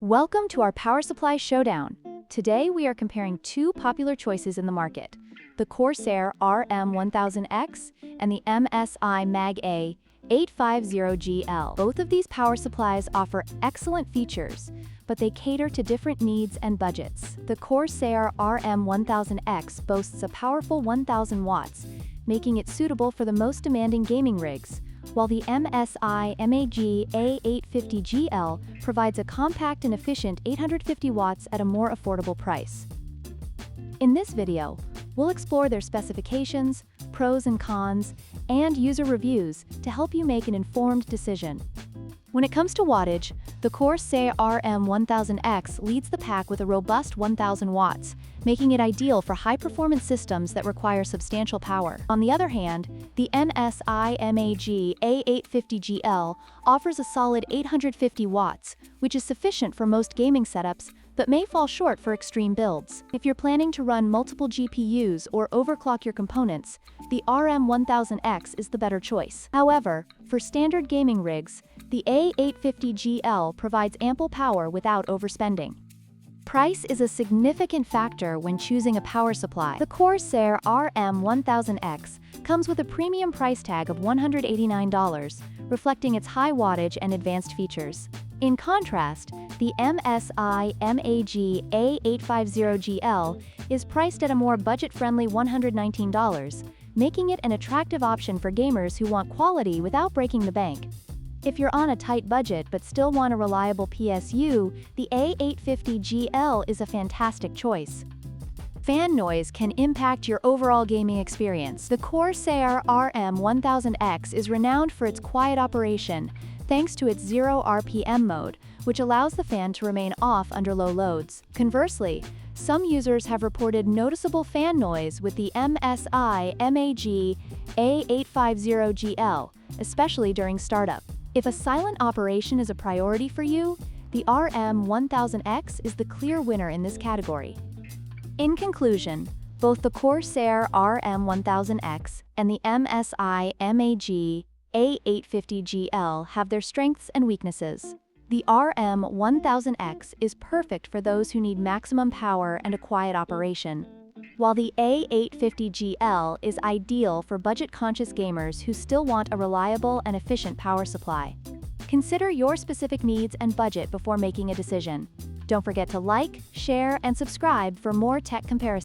Welcome to our power supply showdown. Today we are comparing two popular choices in the market, the CORSAIR RM1000X and the MSI MAG A850GL. Both of these power supplies offer excellent features, but they cater to different needs and budgets. The CORSAIR RM1000X boasts a powerful 1000 watts, making it suitable for the most demanding gaming rigs, while the MSI MAG A850GL provides a compact and efficient 850 watts at a more affordable price. In this video, we'll explore their specifications, pros and cons, and user reviews to help you make an informed decision. When it comes to wattage, the CORSAIR RM1000X leads the pack with a robust 1000 watts, making it ideal for high-performance systems that require substantial power. On the other hand, the MSI MAG A850GL offers a solid 850 watts, which is sufficient for most gaming setups, but may fall short for extreme builds. If you're planning to run multiple GPUs or overclock your components, the RM1000X is the better choice. However, for standard gaming rigs, the A850GL provides ample power without overspending. Price is a significant factor when choosing a power supply. The CORSAIR RM1000X comes with a premium price tag of $189, reflecting its high wattage and advanced features. In contrast, the MSI MAG A850GL is priced at a more budget-friendly $119, making it an attractive option for gamers who want quality without breaking the bank. If you're on a tight budget but still want a reliable PSU, the A850GL is a fantastic choice. Fan noise can impact your overall gaming experience. The CORSAIR RM1000X is renowned for its quiet operation, thanks to its 0 RPM mode, which allows the fan to remain off under low loads. Conversely, some users have reported noticeable fan noise with the MSI MAG A850GL, especially during startup. If a silent operation is a priority for you, the RM1000X is the clear winner in this category. In conclusion, both the CORSAIR RM1000X and the MSI MAG A850GL have their strengths and weaknesses. The RM1000X is perfect for those who need maximum power and a quiet operation, while the A850GL is ideal for budget-conscious gamers who still want a reliable and efficient power supply. Consider your specific needs and budget before making a decision. Don't forget to like, share, and subscribe for more tech comparisons.